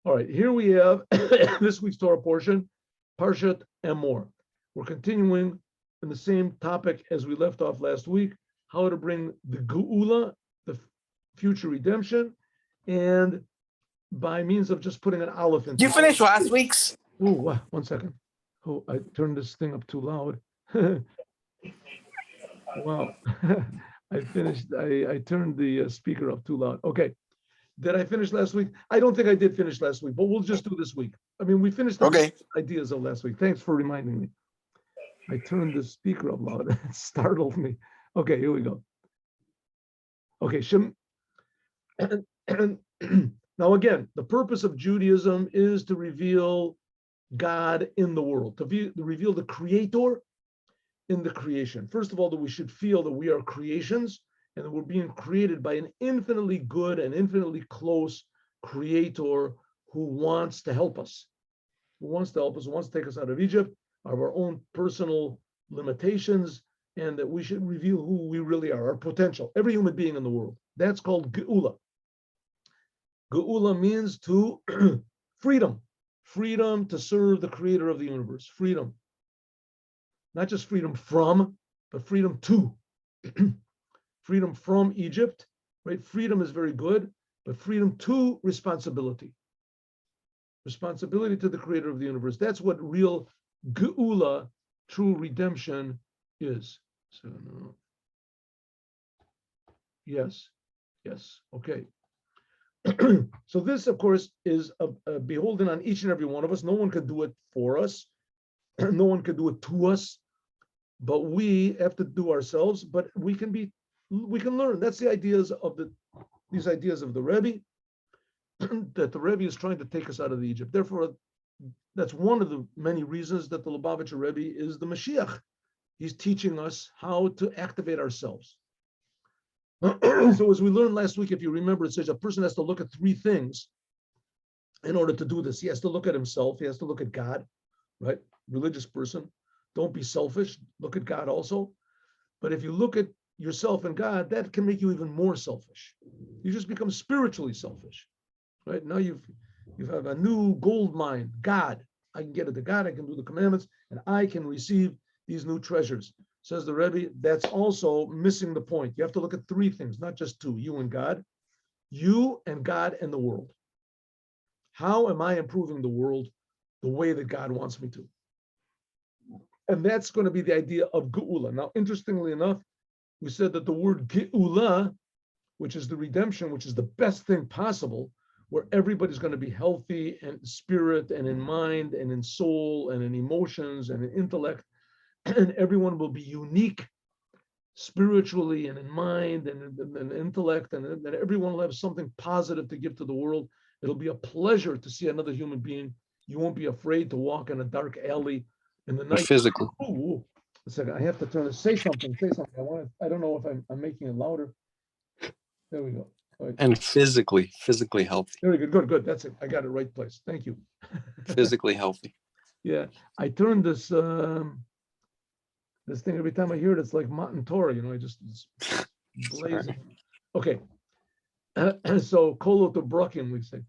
All right, here we have this week's Torah portion, Parshat Emor. We're continuing in the same topic as we left off last week, how to bring the GEULA, the future redemption, and by means of just putting an ALEF into You finished last week's? Oh, 1 second. Oh, I turned this thing up too loud. Wow. I turned the speaker up too loud. Okay. Did I finish last week? I don't think I did finish last week, but we'll just do this week. I mean, we finished the ideas of last week. Thanks for reminding me. I turned the speaker up loud. It startled me. Okay, here we go. Okay, now again, the purpose of Judaism is to reveal God in the world, to reveal the Creator in the creation. First of all, that we should feel that we are creations and that we're being created by an infinitely good and infinitely close Creator who wants to help us, who wants to take us out of Egypt, of our own personal limitations, and that we should reveal who we really are, our potential, every human being in the world. That's called GEULA. GEULA means to freedom to serve the Creator of the universe, freedom. Not just freedom from, but freedom to. Freedom from Egypt, right? Freedom is very good, but freedom to responsibility. Responsibility to the Creator of the universe. That's what real GEULA, true redemption, is. So, no. Yes, okay. So this, of course, is beholden on each and every one of us. No one can do it for us. No one can do it to us, but we have to do ourselves. But we can learn. That's the ideas of these ideas of the Rebbe, that the Rebbe is trying to take us out of Egypt. Therefore, that's one of the many reasons that the Lubavitcher Rebbe is the Moshiach. He's teaching us how to activate ourselves. So as we learned last week, if you remember, it says a person has to look at three things in order to do this. He has to look at himself. He has to look at God, right? Religious person. Don't be selfish. Look at God also. But if you look at yourself and God, that can make you even more selfish. You just become spiritually selfish, right? Now you have a new gold mine, God. I can get it to God. I can do the commandments, and I can receive these new treasures. Says the Rebbe, that's also missing the point. You have to look at three things, not just two, you and God and the world. How am I improving the world the way that God wants me to? And that's going to be the idea of GEULA. Now, interestingly enough, we said that the word GEULA, which is the redemption, which is the best thing possible, where everybody's going to be healthy in spirit and in mind and in soul and in emotions and in intellect, and everyone will be unique spiritually and in mind and in intellect, and everyone will have something positive to give to the world. It'll be a pleasure to see another human being. You won't be afraid to walk in a dark alley in the night. Physically. Ooh, a second, I have to turn it. Say something. I don't know if I'm making it louder. There we go. Right. And physically healthy. Very good. Good. That's it. I got it right place. Thank you. Physically healthy. Yeah, I turned this thing every time I hear it. It's like Matan Torah, I just blazing. Okay, so kolo to brakim, we say.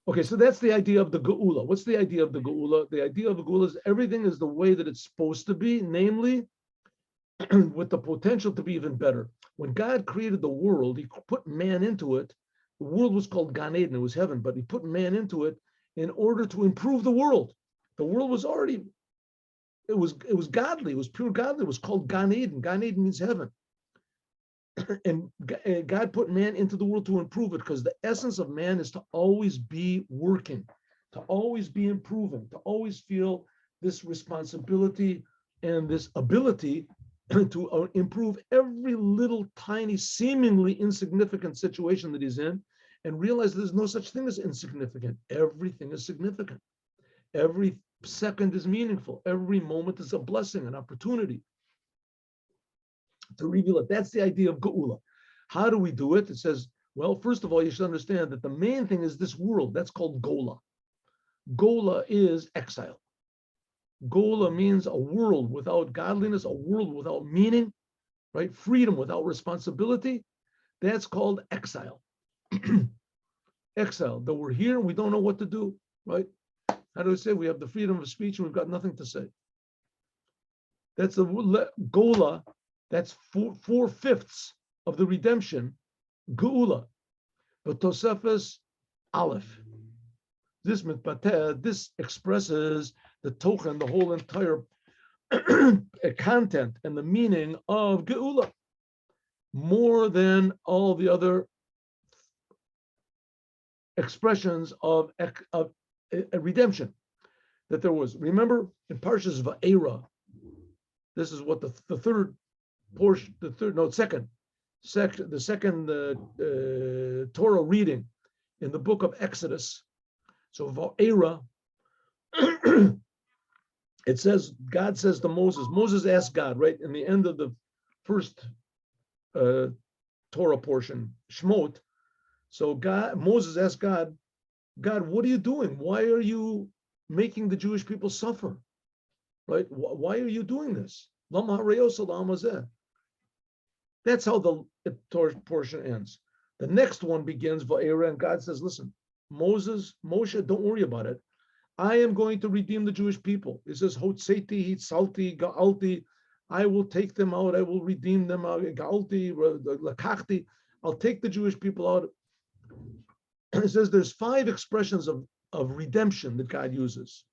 Okay, so that's the idea of the GEULA. What's the idea of the GEULA? The idea of the GEULA is everything is the way that it's supposed to be, namely, with the potential to be even better. When God created the world, he put man into it. The world was called Gan Eden, it was heaven, but he put man into it in order to improve the world. The world was already, it was godly, it was pure godly, it was called Gan Eden. Gan Eden means heaven. And God put man into the world to improve it, because the essence of man is to always be working, to always be improving, to always feel this responsibility and this ability to improve every little tiny, seemingly insignificant situation that he's in, and realize there's no such thing as insignificant. Everything is significant. Every second is meaningful. Every moment is a blessing, an opportunity to reveal it. That's the idea of GEULA. How do we do it? It says, well, first of all, you should understand that the main thing is this world. That's called GEULA. GEULA is exile. GEULA means a world without godliness, a world without meaning, right? Freedom without responsibility. That's called exile. exile, that we're here and we don't know what to do, right? How do we say? We have the freedom of speech and we've got nothing to say. That's the GEULA. That's 4/5 of the redemption, GEULA. But Tosefes ALEF. This expresses the token, the whole entire content and the meaning of GEULA, more than all the other expressions of redemption that there was. Remember in Parshas Va'era, this is what the third portion, the second Torah reading in the book of Exodus. So Va'era, it says, God says to Moses asked God, right, in the end of the first Torah portion, Shmot. So Moses asked God, what are you doing? Why are you making the Jewish people suffer? Right? Why are you doing this? That's how the Torah portion ends. The next one begins, Va'era, and God says, listen, Moshe, don't worry about it. I am going to redeem the Jewish people. It says, Hotzeti, Hitzalti, Ga'alti. I will take them out. I will redeem them out. Ga'alti, Lakachti. I'll take the Jewish people out. It says there's 5 expressions of redemption that God uses.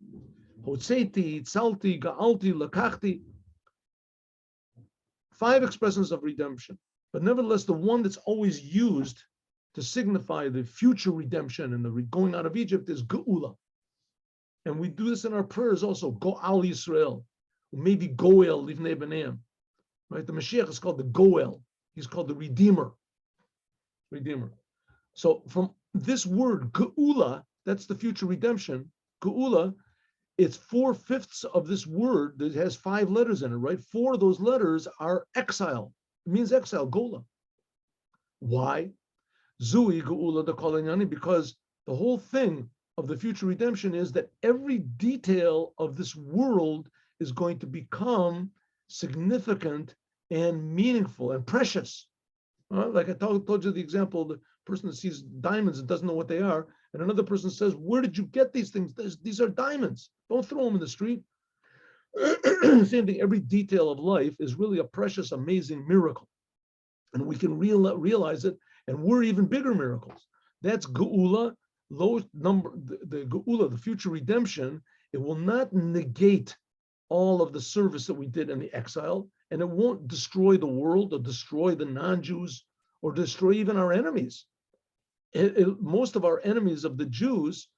Hotzeti, Hitzalti, Ga'alti, Lakachti. 5 expressions of redemption. But nevertheless, the one that's always used to signify the future redemption and the going out of Egypt is GEULA. And we do this in our prayers also, Go'al Yisrael, maybe Goel Livnei B'neim. Right? The Moshiach is called the Goel. He's called the Redeemer. So from this word, GEULA, that's the future redemption, GEULA, it's 4/5 of this word that has 5 letters in it, right? 4 of those letters are exile. It means exile, Gola. Why? Zui Geula de Kolanyani, because the whole thing of the future redemption is that every detail of this world is going to become significant and meaningful and precious. Like I told you the example, the person that sees diamonds and doesn't know what they are, and another person says, where did you get these things? These are diamonds. Don't throw them in the street. Same thing, every detail of life is really a precious, amazing miracle. And we can realize it, and we're even bigger miracles. That's Geula, the Geula, the future redemption. It will not negate all of the service that we did in the exile, and it won't destroy the world or destroy the non-Jews or destroy even our enemies. Most of our enemies of the Jews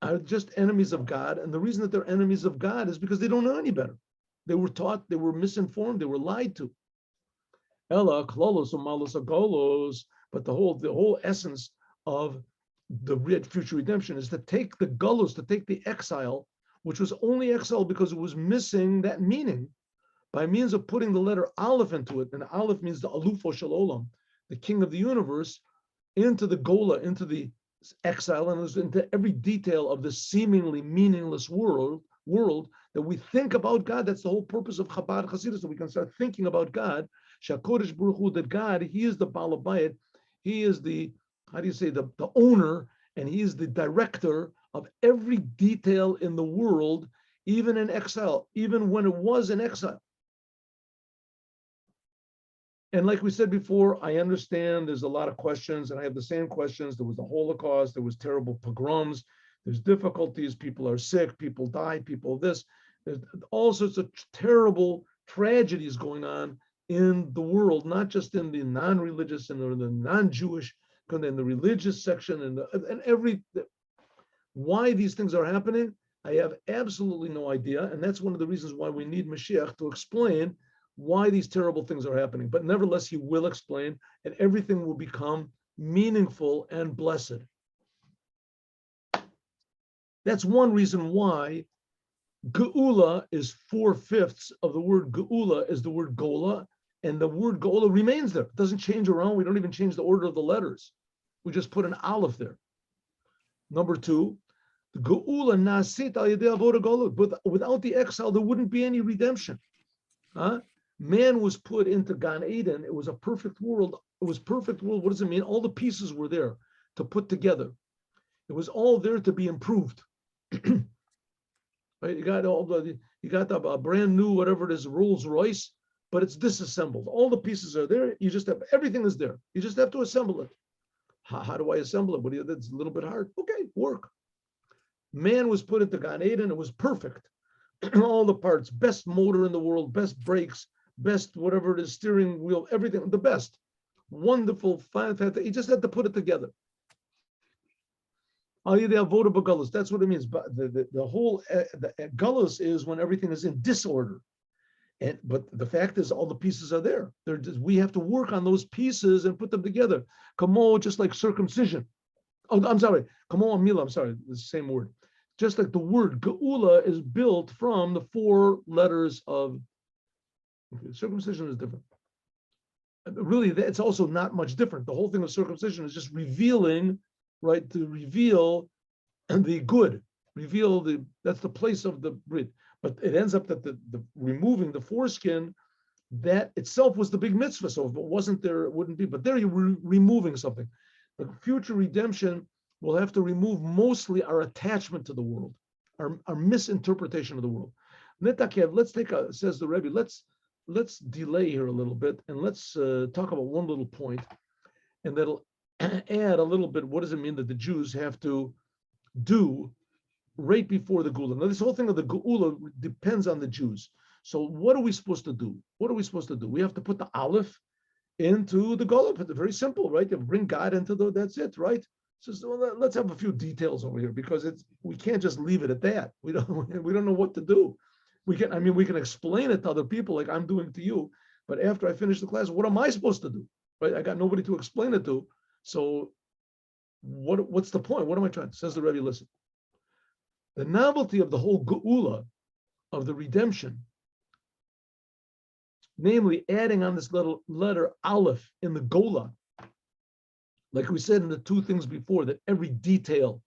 are just enemies of God, and the reason that they're enemies of God is because they don't know any better. They were taught, they were misinformed, they were lied to. Ella, klolos, malos, agolos, but the whole essence of the future redemption is to take the gullus, to take the exile, which was only exile because it was missing that meaning, by means of putting the letter Aleph into it, and Aleph means the Alufo Shel Olam, the king of the universe, into the Gola, into the exile, and into every detail of the seemingly meaningless world that we think about God. That's the whole purpose of Chabad Hasidus, that we can start thinking about God. Shakodesh Baruch Hu, that God, He is the Baal Bayit, He is the, the owner, and He is the director of every detail in the world, even in exile, even when it was in exile. And like we said before, I understand there's a lot of questions, and I have the same questions. There was the Holocaust, there was terrible pogroms, there's difficulties, people are sick, people die, people this. There's all sorts of terrible tragedies going on in the world, not just in the non-religious and the non-Jewish, but in the religious section and every. Why these things are happening, I have absolutely no idea, and that's one of the reasons why we need Moshiach to explain why these terrible things are happening. But nevertheless, he will explain, and everything will become meaningful and blessed. That's one reason why Geula is 4/5 of the word Geula is the word Gola, and the word Gola remains there. It doesn't change around. We don't even change the order of the letters. We just put an Aleph there. Number 2, the Geula nasit al yedei avoda Gola. But without the exile, there wouldn't be any redemption. Man was put into Gan Eden. It was a perfect world. It was perfect world. What does it mean? All the pieces were there to put together. It was all there to be improved. Right? You got a brand new, whatever it is, Rolls Royce, but it's disassembled. All the pieces are there. You just have, everything is there. You just have to assemble it. How do I assemble it? But it's a little bit hard. Okay, work. Man was put into Gan Eden. It was perfect. All the parts, best motor in the world, best brakes, best whatever it is, steering wheel, everything, the best. Wonderful, fine. He just had to put it together. That's what it means. But the whole gullus is when everything is in disorder. But the fact is, all the pieces are there. We have to work on those pieces and put them together. Kamo, just like circumcision. Oh, I'm sorry. Kamo amila. I'm sorry. The same word. Just like the word geula is built from the 4 letters of circumcision is different. Really, it's also not much different. The whole thing of circumcision is just revealing, right? To reveal the good, that's the place of the brit. But it ends up that the removing the foreskin, that itself was the big mitzvah. So if it wasn't there, it wouldn't be. But there you're removing something. The future redemption will have to remove mostly our attachment to the world, our misinterpretation of the world. Netakev, let's take says the Rebbe, let's delay here a little bit and let's talk about one little point, and that'll add a little bit. What does it mean that the Jews have to do right before the Geula? Now, this whole thing of the Geula depends on the Jews. So what are we supposed to do? We have to put the ALEF into the Geula. It's very simple, right? You bring God into that's it, right? So let's have a few details over here, because we can't just leave it at that. We don't know what to do. We can explain it to other people like I'm doing to you, but after I finish the class, what am I supposed to do? Right? I got nobody to explain it to. So what's the point? What am I trying to? Says the Rebbe, listen. The novelty of the whole geula, of the redemption, namely adding on this little letter aleph in the gola, like we said in the 2 things before, that every detail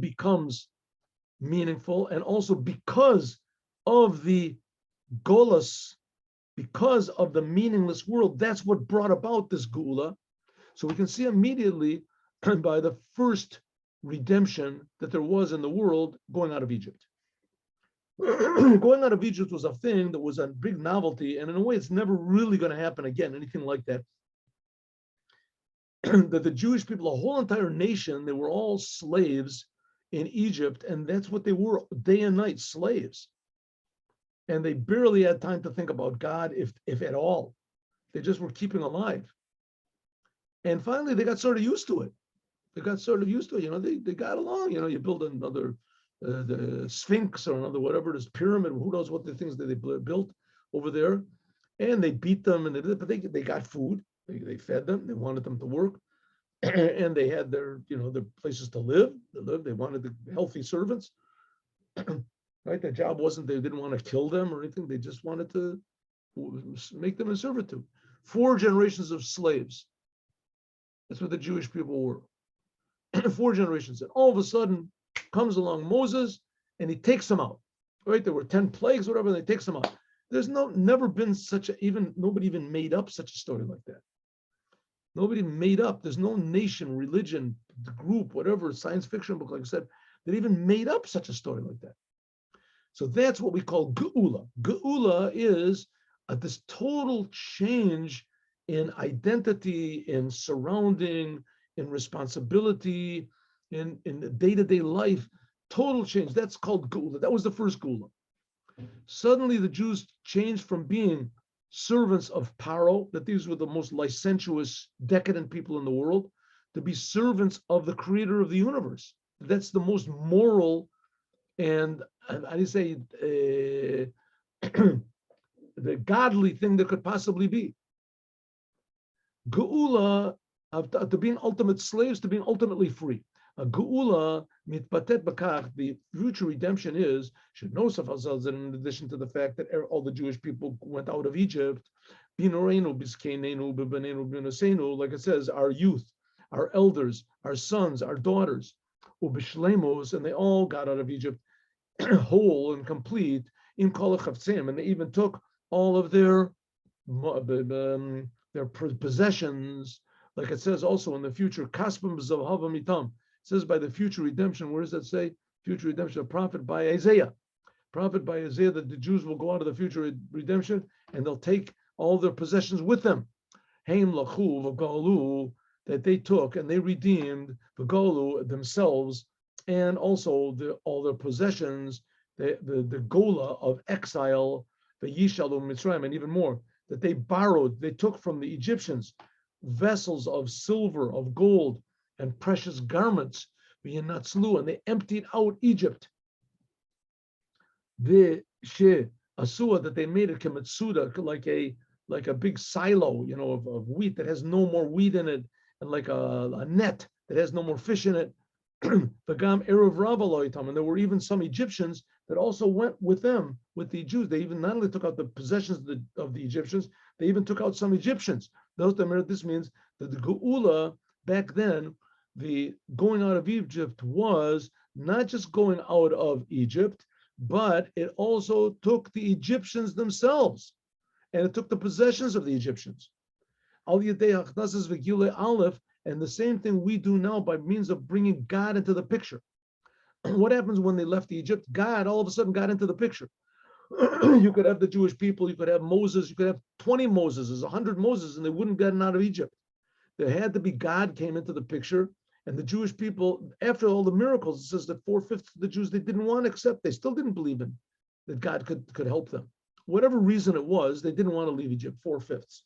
becomes meaningful, and also because of the golas, because of the meaningless world, that's what brought about this geula. So we can see immediately by the first redemption that there was in the world, going out of Egypt. Going out of Egypt was a thing that was a big novelty, and in a way it's never really going to happen again, anything like that. That the Jewish people, a whole entire nation, they were all slaves in Egypt, and that's what they were, day and night, slaves. And they barely had time to think about God, if at all. They just were keeping alive. And finally, they got sort of used to it. They got along. You build another the Sphinx or another whatever it is, pyramid. Who knows what the things that they built over there? And they beat them, but they got food. They fed them. They wanted them to work, and they had their places to live. They wanted the healthy servants. Right? Their job wasn't, they didn't want to kill them or anything. They just wanted to make them in servitude. 4 generations of slaves. That's what the Jewish people were. 4 generations. And all of a sudden comes along Moses and he takes them out. Right? There were 10 plagues, whatever, and he takes them out. There's never been nobody even made up such a story like that. Nobody made up. There's no nation, religion, group, whatever, science fiction book, like I said, that even made up such a story like that. So that's what we call geula. Geula is this total change in identity, in surrounding, in responsibility, in the day-to-day life, total change. That's called geula. That was the first geula. Suddenly the Jews changed from being servants of Paro, that these were the most licentious, decadent people in the world, to be servants of the creator of the universe. That's the most moral and how do you say the godly thing that could possibly be. Geula, to being ultimate slaves, to being ultimately free. A geula mitbatet bakach, the future redemption is should know that in addition to the fact that all the Jewish people went out of Egypt, like it says, our youth, our elders, our sons, our daughters, and they all got out of Egypt whole and complete in kol hachavtzeim, and they even took all of their possessions, like it says also in the future, kaspim zalhava mitam, says by the future redemption. Where does that say? Future redemption, a prophet by Isaiah. Prophet by Isaiah that the Jews will go out of the future redemption and they'll take all their possessions with them. Haim lachu v'galu, that they took and they redeemed v'galu themselves and also all their possessions, the GEULA of exile, the Yishalu Mitzrayim, and even more, that they borrowed, they took from the Egyptians vessels of silver, of gold, and precious garments, and they emptied out Egypt. The asua, that they made it kemetsuda, like a big silo, of wheat that has no more wheat in it, and like a net that has no more fish in it. V'gam erev rava lo itam, and there were even some Egyptians that also went with them, with the Jews. They even not only took out the possessions of the Egyptians, they even took out some Egyptians. This means that the GEULA back then, the going out of Egypt was not just going out of Egypt, but it also took the Egyptians themselves, and it took the possessions of the Egyptians. Al yedei hachnasas v'gilei ALEF, and the same thing we do now by means of bringing God into the picture. What happens when they left Egypt? God all of a sudden got into the picture. You could have the Jewish people, you could have Moses, you could have 20 Moseses, 100 Moses, and they wouldn't get out of Egypt. There had to be God came into the picture, and the Jewish people, after all the miracles, it says that 4/5 of the Jews, they didn't want to accept, they still didn't believe in that God could help them. Whatever reason it was, they didn't want to leave Egypt, 4/5.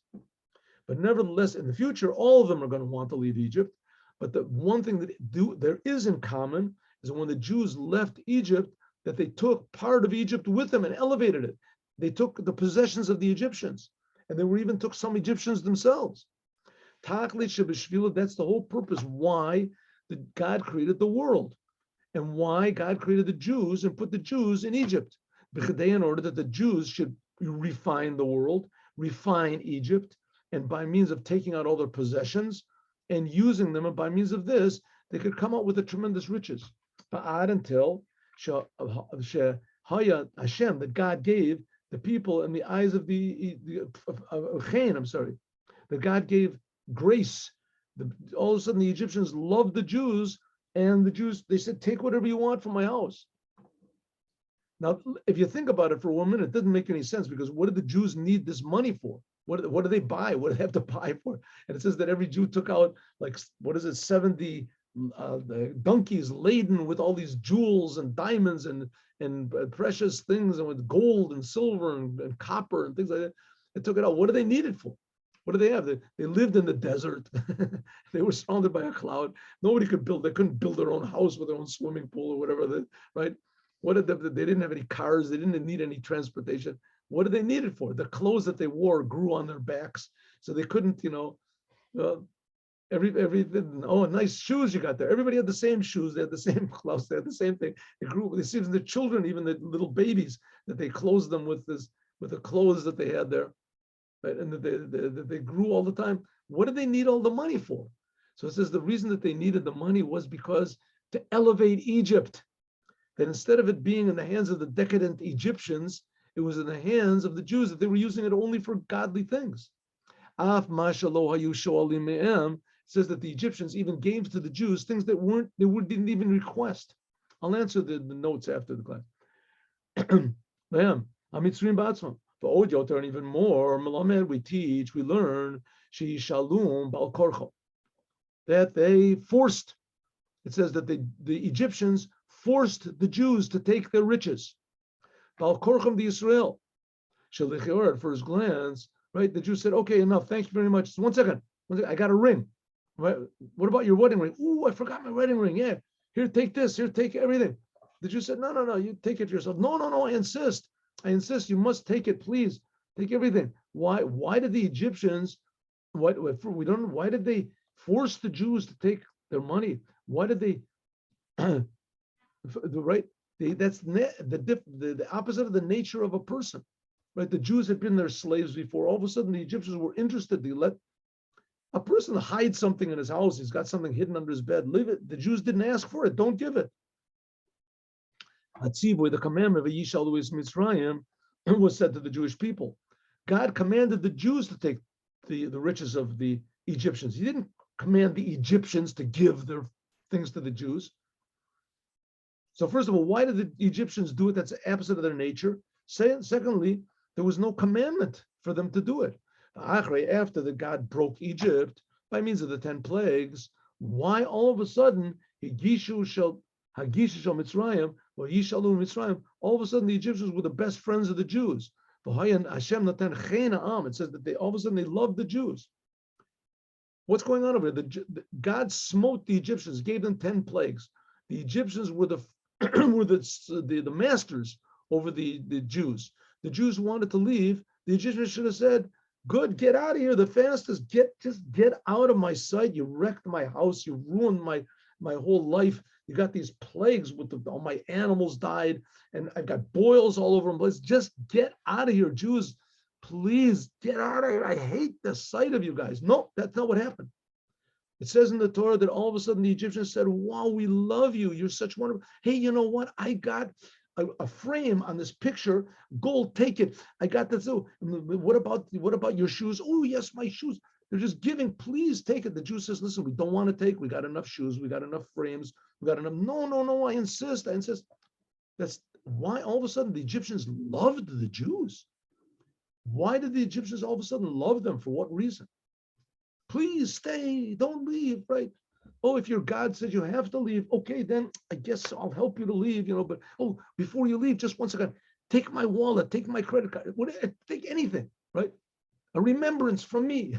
But nevertheless, in the future, all of them are going to want to leave Egypt. But the one thing that there is in common is that when the Jews left Egypt, that they took part of Egypt with them and elevated it. They took the possessions of the Egyptians, and they even took some Egyptians themselves. That's the whole purpose why God created the world, and why God created the Jews and put the Jews in Egypt, in order that the Jews should refine the world, refine Egypt, and by means of taking out all their possessions and using them, and by means of this, they could come out with the tremendous riches. Until Hashem, that God gave the people in the eyes of that God gave grace. All of a sudden, the Egyptians loved the Jews, and the Jews, they said, take whatever you want from my house. Now, if you think about it for 1 minute, it doesn't make any sense, because what did the Jews need this money for? What do they buy? What do they have to buy for? And it says that every Jew took out 70 donkeys laden with all these jewels and diamonds and precious things, and with gold and silver and copper and things like that. They took it out. What do they need it for? What do they have? They lived in the desert. They were surrounded by a cloud. Nobody could build. They couldn't build their own house with their own swimming pool or whatever. Right? What did they didn't have any cars. They didn't need any transportation. What did they need it for? The clothes that they wore grew on their backs, so they couldn't, everything. Oh, nice shoes you got there. Everybody had the same shoes. They had the same clothes. They had the same thing. It grew. They see the children, even the little babies, that they clothed them with the clothes that they had there, right? And that they grew all the time. What did they need all the money for? So it says the reason that they needed the money was because to elevate Egypt. That instead of it being in the hands of the decadent Egyptians, it was in the hands of the Jews, that they were using it only for godly things. It says that the Egyptians even gave to the Jews things that didn't even request. I'll answer the notes after the class. And even more, we teach, we learn, that they forced. It says that the Egyptians forced the Jews to take their riches. Bal korcham the Israel. At first glance, right? The Jews said, "Okay, enough. Thank you very much. One second. I got a ring. Right? What about your wedding ring? Ooh, I forgot my wedding ring. Yeah. Here, take this. Here, take everything." The Jews said, "No. You take it for yourself." No. I insist. You must take it, please. Take everything. Why did the Egyptians? We don't know. Why did they force the Jews to take their money? Why did they? That's the opposite of the nature of a person, right? The Jews had been their slaves before. All of a sudden, the Egyptians were interested to let a person hide something in his house. He's got something hidden under his bed. Leave it. The Jews didn't ask for it. Don't give it. The commandment of Yishal Mitzrayim was said to the Jewish people. God commanded the Jews to take the riches of the Egyptians. He didn't command the Egyptians to give their things to the Jews. So first of all, why did the Egyptians do it? That's the opposite of their nature. Secondly, there was no commandment for them to do it. After the God broke Egypt by means of the 10 plagues, why all of a sudden Hagishu shall Mitzrayim or Yishalu Mitzrayim? All of a sudden the Egyptians were the best friends of the Jews. It says that they all of a sudden they loved the Jews. What's going on over here? God smote the Egyptians, gave them 10 plagues. The Egyptians were the the masters over the Jews. The Jews wanted to leave. The Egyptians should have said, "Good, get out of here the fastest. Just get out of my sight. You wrecked my house. You ruined my whole life. You got these plagues with all my animals died, and I've got boils all over them. Just get out of here, Jews. Please get out of here. I hate the sight of you guys." No, that's not what happened. It says in the Torah that all of a sudden the Egyptians said, "Wow, we love you. You're such wonderful. Hey, you know what? I got a frame on this picture. Gold, take it. I got this. Oh, what about your shoes? Oh, yes, my shoes." They're just giving. Please take it. The Jew says, "Listen, we don't want to take. We got enough shoes. We got enough frames. We got enough." No. I insist. That's why all of a sudden the Egyptians loved the Jews. Why did the Egyptians all of a sudden love them? For what reason? Please stay, don't leave, right? Oh, if your God says you have to leave, okay, then I guess I'll help you to leave, but before you leave, just once again, take my wallet, take my credit card, take anything, right? A remembrance from me.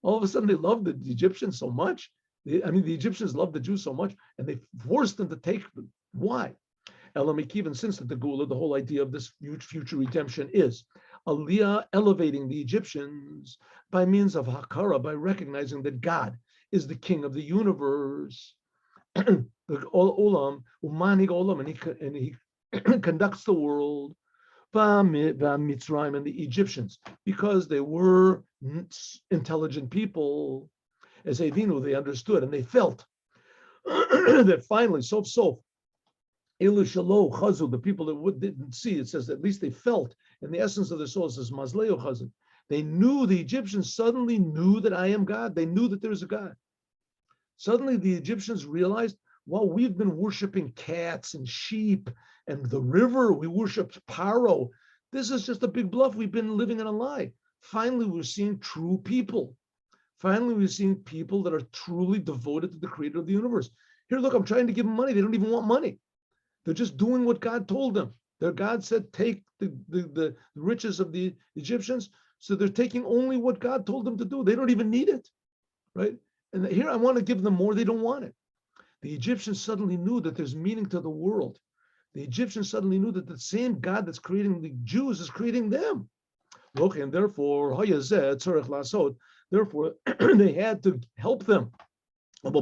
All of a sudden they loved the Egyptians so much. The Egyptians loved the Jews so much, and they forced them to take them. Why? Elamik, even since the GEULA, the whole idea of this huge future redemption is Aliyah elevating the Egyptians by means of Hakara, by recognizing that God is the king of the universe, the Olam, Umanig Olam, and he conducts the world, Mitzrayim, and the Egyptians, because they were intelligent people, as Evinu, they understood and they felt that finally, sof, Elu Shalo Chazu, the people that didn't see, it says at least they felt in the essence of their soul, it says Mazleo Chazu. They knew, the Egyptians suddenly knew that I am God. They knew that there's a God. Suddenly the Egyptians realized, well, we've been worshiping cats and sheep and the river. We worshiped Paro. This is just a big bluff. We've been living in a lie. Finally, we're seeing true people. Finally, we're seeing people that are truly devoted to the creator of the universe. Here, look, I'm trying to give them money. They don't even want money. They're just doing what God told them. Their God said, take the riches of the Egyptians. So they're taking only what God told them to do. They don't even need it, right? And here I want to give them more. They don't want it. The Egyptians suddenly knew that there's meaning to the world. The Egyptians suddenly knew that the same God that's creating the Jews is creating them. And therefore, they had to help them. And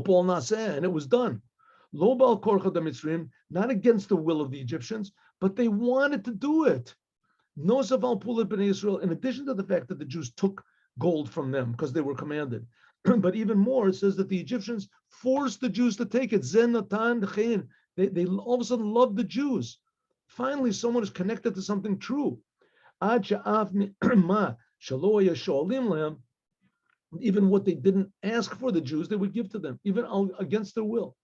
it was done. Not against the will of the Egyptians, but they wanted to do it. In addition to the fact that the Jews took gold from them because they were commanded, but even more, it says that the Egyptians forced the Jews to take it. They all of a sudden loved the Jews. Finally, someone is connected to something true. Even what they didn't ask for the Jews, they would give to them, even against their will.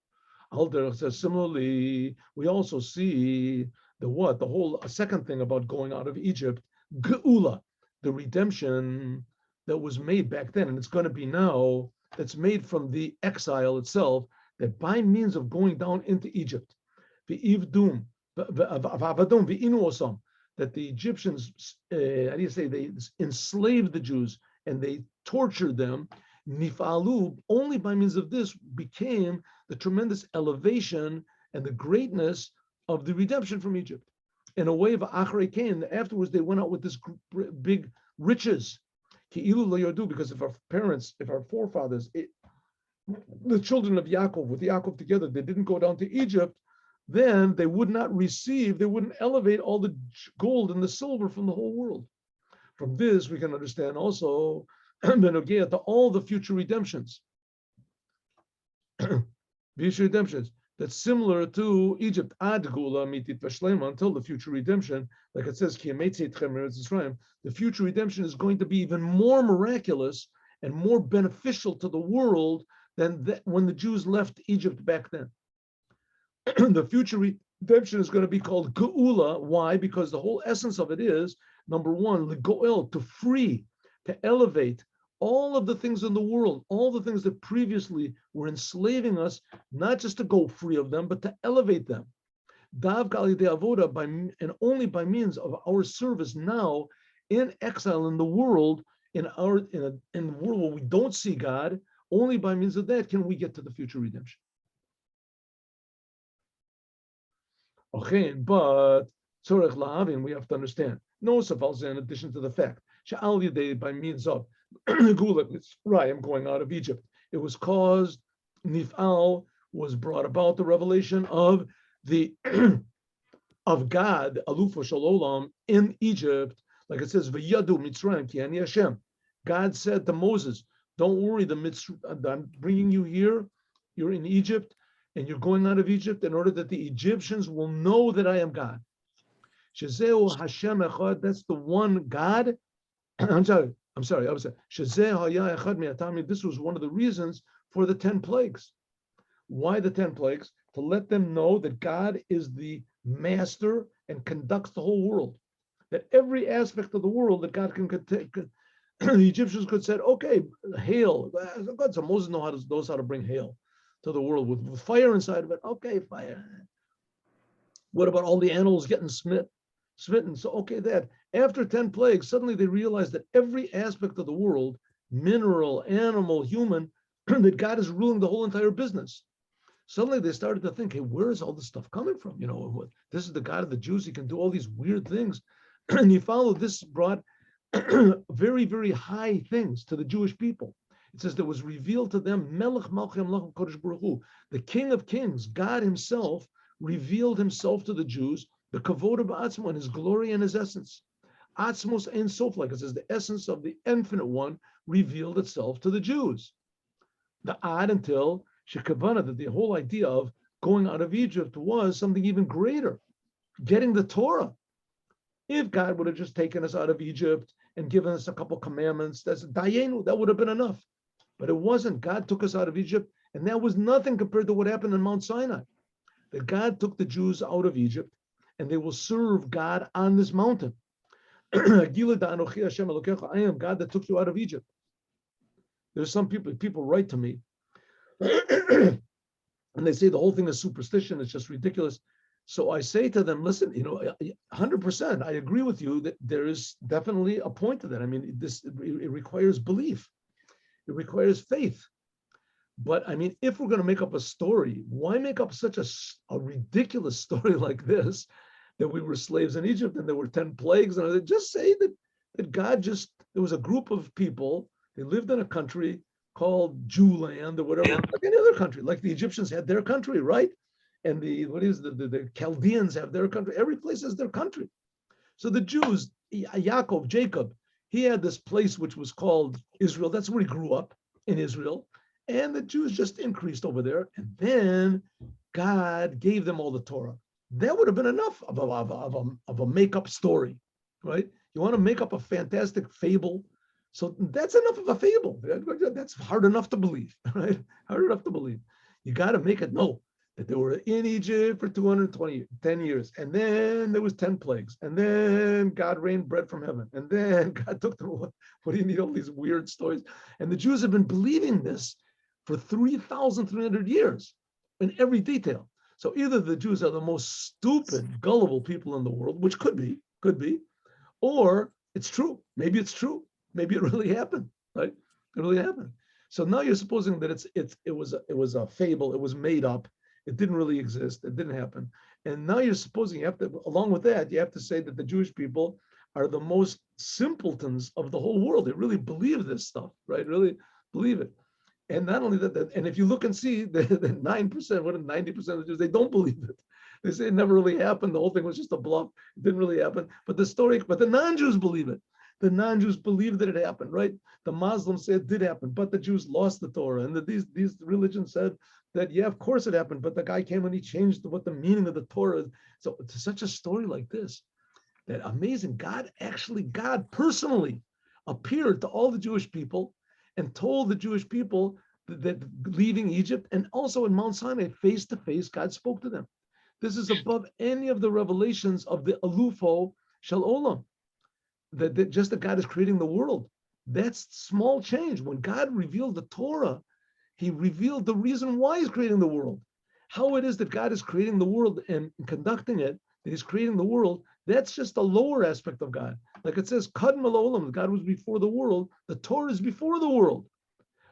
Alder says, similarly, we also see the whole second thing about going out of Egypt, GEULA, the redemption that was made back then, and it's going to be now, that's made from the exile itself, that by means of going down into Egypt, that the Egyptians, they enslaved the Jews and they tortured them. Nifalu, only by means of this became the tremendous elevation and the greatness of the redemption from Egypt. In a way of Achrei Kain, afterwards they went out with this big riches. Because if our forefathers, the children of Yaakov, with Yaakov together, they didn't go down to Egypt, then they would not receive, they wouldn't elevate all the gold and the silver from the whole world. From this, we can understand also to all the future redemptions. Future redemptions that's similar to Egypt, ad GEULA mitit v'shlema, until the future redemption, like it says, the future redemption is going to be even more miraculous and more beneficial to the world than when the Jews left Egypt back then. The future redemption is going to be called GEULA. Why? Because the whole essence of it is, number one, legoel, to free, to elevate all of the things in the world, all the things that previously were enslaving us, not just to go free of them, but to elevate them. Dav gali de avoda, and only by means of our service now in exile in the world, in the world where we don't see God, only by means of that can we get to the future redemption. Okay, but tzorech lahavin, we have to understand. No safalze, in addition to the fact, she'al yedei, by means of Gula, right, I'm going out of Egypt. It was caused, nifal was brought about the revelation of the of God, alufa shalolam, in Egypt, like it says, v'yadu mitzrayim ki ani Hashem. God said to Moses, "Don't worry, I'm bringing you here. You're in Egypt, and you're going out of Egypt in order that the Egyptians will know that I am God." Shezeu Hashem echad. That's the one God. I'm sorry. I was saying, this was one of the reasons for the 10 plagues. Why the 10 plagues? To let them know that God is the master and conducts the whole world. That every aspect of the world that God can take, the Egyptians could say, okay, hail. God, so Moses knows how to bring hail to the world with fire inside of it. Okay, fire. What about all the animals getting smitten? So, okay, that. After 10 plagues, suddenly they realized that every aspect of the world, mineral, animal, human, that God is ruling the whole entire business. Suddenly they started to think, hey, where is all this stuff coming from? You know, this is the God of the Jews. He can do all these weird things. And you follow, this brought very, very high things to the Jewish people. It says there was revealed to them, Melech Malchim Lachem Kodesh Baruch Hu, the King of Kings, God himself, revealed himself to the Jews, the Kavod of Atzmo, and his glory and his essence. Atzmos Ein Sof, like it says, the essence of the infinite one revealed itself to the Jews. The ad until Shekavana, that the whole idea of going out of Egypt was something even greater, getting the Torah. If God would have just taken us out of Egypt and given us a couple commandments, that's Dayenu, that would have been enough. But it wasn't. God took us out of Egypt, and that was nothing compared to what happened in Mount Sinai. That God took the Jews out of Egypt, and they will serve God on this mountain. I am God that took you out of Egypt. There's some people write to me, and they say the whole thing is superstition. It's just ridiculous. So I say to them, listen, 100%, I agree with you that there is definitely a point to that. I mean, it requires belief. It requires faith. But I mean, if we're going to make up a story, why make up such a ridiculous story like this, that we were slaves in Egypt and there were 10 plagues? And just say that God there was a group of people, they lived in a country called Jewland or whatever, like any other country, like the Egyptians had their country, right? And the Chaldeans have their country. Every place has their country. So the Jews, Jacob, he had this place which was called Israel. That's where he grew up, in Israel. And the Jews just increased over there. And then God gave them all the Torah. That would have been enough of a make-up story, right? You want to make up a fantastic fable. So that's enough of a fable. That's hard enough to believe, right? Hard enough to believe. You got to make it know that they were in Egypt for 10 years. And then there was 10 plagues. And then God rained bread from heaven. And then God took them. What do you need all these weird stories? And the Jews have been believing this for 3,300 years in every detail. So either the Jews are the most stupid, gullible people in the world, which could be, or it's true. Maybe it's true. Maybe it really happened, right? It really happened. So now you're supposing that it was a fable. It was made up. It didn't really exist. It didn't happen. And now you're supposing along with that, you have to say that the Jewish people are the most simpletons of the whole world. They really believe this stuff, right? Really believe it. And not only that, and if you look and see the 9%, what 90% of the Jews, they don't believe it. They say it never really happened. The whole thing was just a bluff. It didn't really happen. But the non-Jews believe it. The non-Jews believe that it happened, right? The Muslims say it did happen, but the Jews lost the Torah. And these religions said that, yeah, of course it happened, but the guy came and he changed what the meaning of the Torah is. So it's such a story like this, that amazing. God personally appeared to all the Jewish people and told the Jewish people that leaving Egypt, and also in Mount Sinai, face to face, God spoke to them. This is above any of the revelations of the Alufo Shel Olam. That just that God is creating the world. That's small change. When God revealed the Torah, He revealed the reason why He's creating the world. How it is that God is creating the world and conducting it, that He's creating the world, that's just a lower aspect of God. Like it says, Kadma Olam, God was before the world, the Torah is before the world.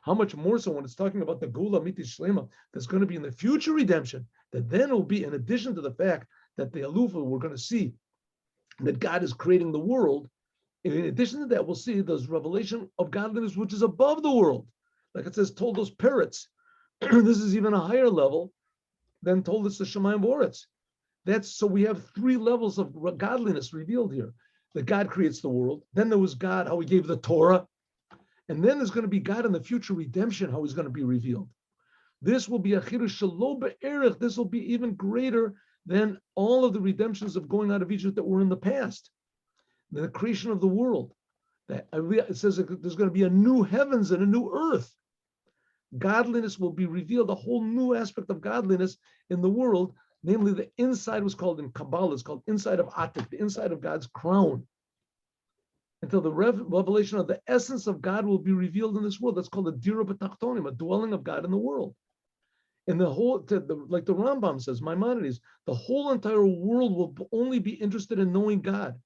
How much more so when it's talking about the Geula Mitish Shlema that's going to be in the future redemption, that then will be, in addition to the fact that the Alufa, we're going to see that God is creating the world. In addition to that, we'll see there's revelation of godliness, which is above the world. Like it says, told those parrots. This is even a higher level than told us the Shemayim Boretz. That's so we have three levels of godliness revealed here. That God creates the world. Then there was God, how He gave the Torah. And then there's going to be God in the future redemption, how He's going to be revealed. This will be a chirush shelo be'erich. This will be even greater than all of the redemptions of going out of Egypt that were in the past. The creation of the world. It says that there's going to be a new heavens and a new earth. Godliness will be revealed, a whole new aspect of godliness in the world. Namely, the inside was called in Kabbalah, it's called inside of Atik, the inside of God's crown. Until the revelation of the essence of God will be revealed in this world. That's called a dira b'tachtonim, a dwelling of God in the world. And the whole, like the Rambam says, Maimonides, the whole entire world will only be interested in knowing God.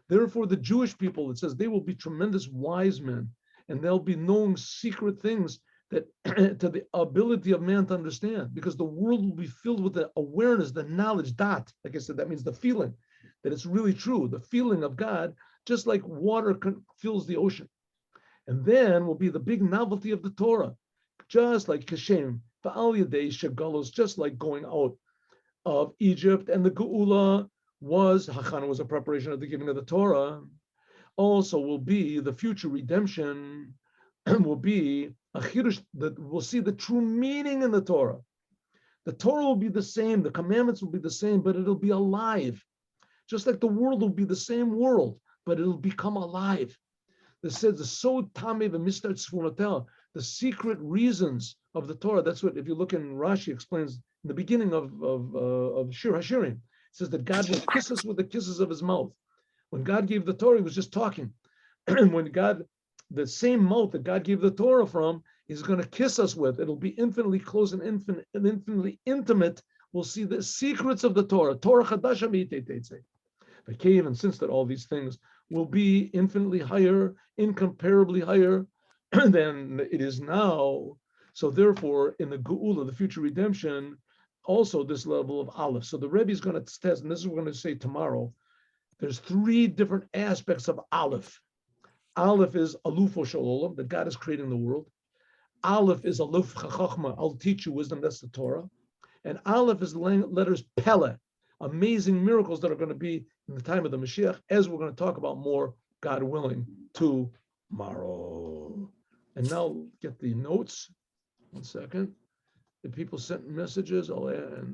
Therefore, the Jewish people, it says, they will be tremendous wise men, and they'll be knowing secret things that to the ability of man to understand, because the world will be filled with the awareness, the knowledge, dat. Like I said, that means the feeling, that it's really true, the feeling of God, just like water fills the ocean. And then will be the big novelty of the Torah, just like Kashem, Ba'al Yadei Shegalos, just like going out of Egypt, and the Geula was, Hachana was a preparation of the giving of the Torah, also will be the future redemption, and will be a chirush that we'll see the true meaning in the Torah. The Torah will be the same, the commandments will be the same, but it'll be alive. Just like the world will be the same world, but it'll become alive. This says the Sod Tamev and Mistar Tzvunotel, the secret reasons of the Torah. That's what, if you look in Rashi, explains in the beginning of Shir Hashirim. It says that God will kiss us with the kisses of His mouth. When God gave the Torah, He was just talking. And when God, the same mouth that God gave the Torah from, He's going to kiss us with. It'll be infinitely close and infinitely intimate. We'll see the secrets of the Torah. Torah Chadasha Mi'iteitze. And since that all these things will be infinitely higher, incomparably higher than it is now, so therefore in the Geula, the future redemption, also this level of ALEF. So the Rebbe is going to test, and this is what we're going to say tomorrow. There's three different aspects of ALEF. ALEF is Alufo Shel Olam, that God is creating the world. ALEF is Aluf Chachma, I'll teach you wisdom, that's the Torah. And ALEF is the letters Pele, amazing miracles that are going to be in the time of the Moshiach, as we're going to talk about more, God willing, tomorrow. And now get the notes. 1 second. If people sent messages, I'll add.